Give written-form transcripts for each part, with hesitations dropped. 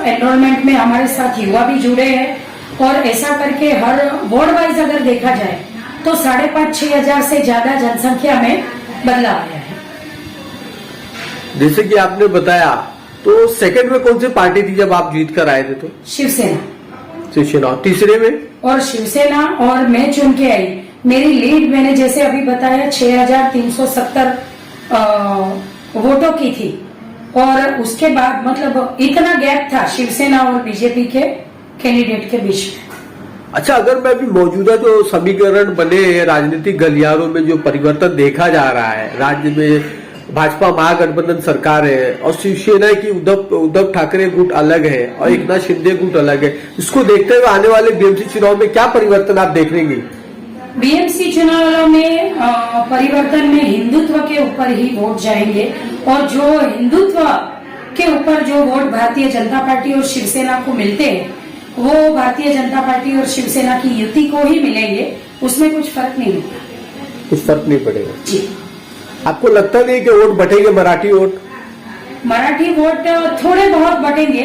Enrolment में हमारे साथ युवा भी जुड़े हैं और ऐसा करके हर वार्ड वाइज अगर देखा जाए तो 5,500-6 हजार से ज्यादा जनसंख्या में बदलाव आया है। जैसे कि आपने बताया, तो सेकंड में कौन सी पार्टी थी जब आप जीत कर आए थे? तो शिवसेना। तीसरे में? और शिवसेना, और मैं चुन के आई। मेरी लीड मैंने जैसे अभी बताया 6,370 वोटों की थी और उसके बाद मतलब इतना गैप था शिवसेना और बीजेपी के कैंडिडेट के बीच में। अच्छा, अगर मैं अभी मौजूदा जो समीकरण बने राजनीतिक गलियारों में जो परिवर्तन देखा जा रहा है, राज्य में भाजपा महागठबंधन सरकार है और शिवसेना की उद्धव ठाकरे गुट अलग है और एकनाथ शिंदे गुट अलग है, इसको देखते हुए आने वाले बीएमसी चुनाव में क्या परिवर्तन आप देखेंगे? बीएमसी चुनाव में परिवर्तन में हिंदुत्व के ऊपर ही वोट जाएंगे और जो हिंदुत्व के ऊपर जो वोट भारतीय जनता पार्टी और शिवसेना को मिलते हैं वो भारतीय जनता पार्टी और शिवसेना की युति को ही मिलेंगे, उसमें कुछ फर्क नहीं होगा। कुछ फर्क नहीं पड़ेगा जी। आपको लगता नहीं कि वोट बटेंगे? मराठी वोट थोड़े बहुत बटेंगे,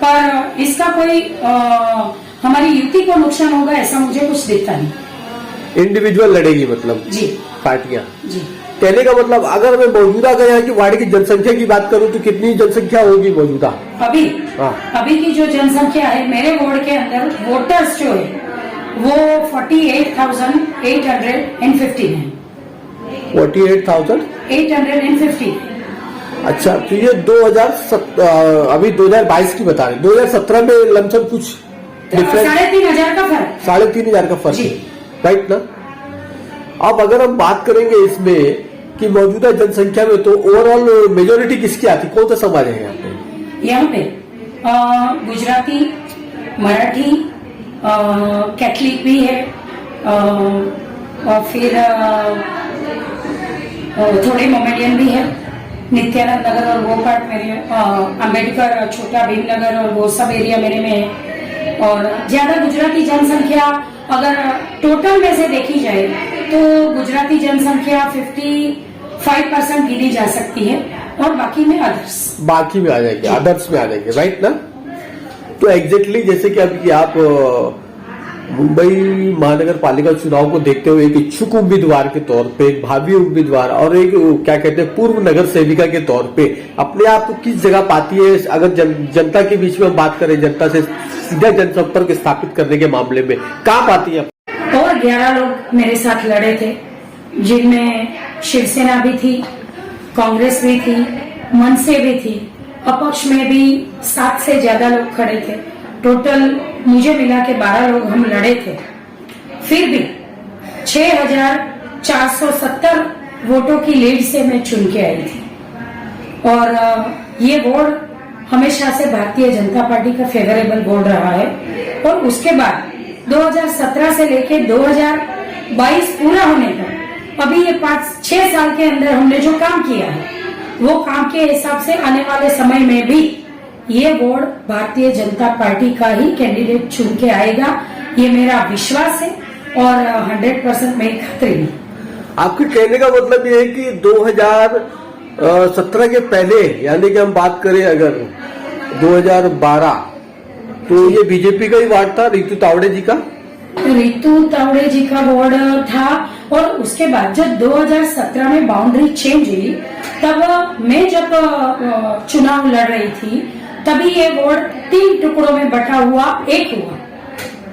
पर इसका कोई हमारी युति को नुकसान होगा ऐसा मुझे कुछ दिखता नहीं। इंडिविजुअल लड़ेगी मतलब? जी। पार्टियां? जी। कहने का मतलब अगर मैं मौजूदा यहाँ की वार्ड की जनसंख्या की बात करूं तो कितनी जनसंख्या होगी मौजूदा? अभी की जो जनसंख्या है मेरे वार्ड के अंदर वोटर्स जो है वो 48,850 है। 48,850? अच्छा, तो ये अभी 2022 की बता रहे, 2017 में लमसम कुछ 3,500 का फर्क। 3,500 का फर्क है, राइट ना? अब अगर हम बात करेंगे इसमें कि मौजूदा जनसंख्या में, तो ओवरऑल मेजोरिटी किसकी आती, कौन सा समाज है यहाँ पे? गुजराती, मराठी, कैथलिक भी है और फिर थोड़े मोमेडियन भी है। नित्यानंद नगर और वो पार्ट मेरे, अम्बेडकर, छोटा भीमनगर और वो सब एरिया मेरे में है। और ज्यादा गुजराती जनसंख्या अगर टोटल में से देखी जाए तो गुजराती जनसंख्या 55% गिनी जा सकती है और बाकी में अदर्स। बाकी में आ जाएंगे, अदर्स में आ जाएंगे, राइट ना? तो एग्जैक्टली जैसे कि अभी आप मुंबई महानगर पालिका चुनाव को देखते हुए एक इच्छुक उम्मीदवार के तौर पे, एक भावी उम्मीदवार और एक क्या कहते हैं पूर्व नगर सेविका के तौर पे अपने आप को किस जगह पाती है? अगर जनता के बीच में हम बात करें, जनता से सीधा जनसंपर्क स्थापित करने के मामले में कहाँ पाती है? और 11 लोग मेरे साथ लड़े थे, जिनमें शिवसेना भी थी, कांग्रेस भी थी, मनसे भी थी, अपक्ष में भी 7 से ज्यादा लोग खड़े थे। टोटल मुझे मिला के 12 लोग हम लड़े थे। फिर भी 6,470 वोटों की लीड से मैं चुन के आई थी और ये वोट हमेशा से भारतीय जनता पार्टी का फेवरेबल वोट रहा है। और उसके बाद 2017 से लेके 2022 पूरा होने तक अभी ये 5-6 साल के अंदर हमने जो काम किया है वो काम के हिसाब से आने वाले समय में भी ये वोट भारतीय जनता पार्टी का ही कैंडिडेट चुन के आएगा, ये मेरा विश्वास है और 100% मेरी खातिर भी। आपके कहने का मतलब ये है कि 2017 के पहले, यानी कि हम बात करें अगर 2012, तो ये बीजेपी का ही वार्ड था, रितु तावड़े जी का? रितु तावड़े जी का वार्ड था और उसके बाद जब 2017 में बाउंड्री चेंज हुई तब मैं जब चुनाव लड़ रही थी तभी ये वार्ड 3 टुकड़ों में बटा हुआ एक हुआ।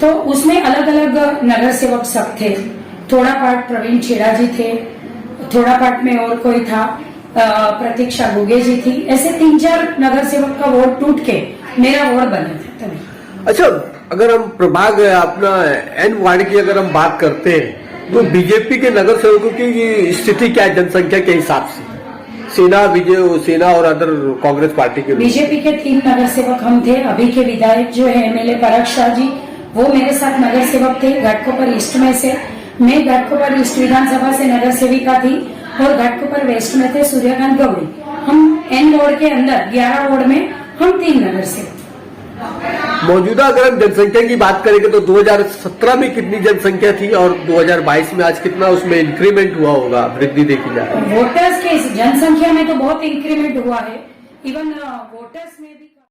तो उसमें अलग अलग नगर सेवक सब थे, थोड़ा पार्ट प्रवीण छेड़ा जी थे, थोड़ा पार्ट में और कोई था, प्रतीक्षा गुगे जी थी, ऐसे 3-4 नगर सेवक का वार्ड टूट के मेरा वार्ड बना था तभी। अच्छा, अगर हम प्रभाग अपना एन वार्ड की अगर हम बात करते हैं तो बीजेपी के नगर सेवकों की स्थिति क्या है जनसंख्या के हिसाब से? सेना और अदर कांग्रेस पार्टी के? बीजेपी के 3 नगर सेवक हम थे। अभी के विधायक जो है एमएलए पराग शाह जी, वो मेरे साथ नगर सेवक थे घाटकोपर ईस्ट में से। मैं घाटकोपर ईस्ट विधानसभा से नगर सेविका थी और घाटकोपर वेस्ट में थे सूर्यकांत गौड़ी। हम एन वार्ड के अंदर 11 वार्ड में हम 3 नगर सेवक। मौजूदा अगर हम जनसंख्या की बात करेंगे तो 2017 में कितनी जनसंख्या थी और 2022 में आज कितना उसमें इंक्रीमेंट हुआ होगा, वृद्धि देखी जाए? वोटर्स के जनसंख्या में तो बहुत इंक्रीमेंट हुआ है, इवन वोटर्स में भी।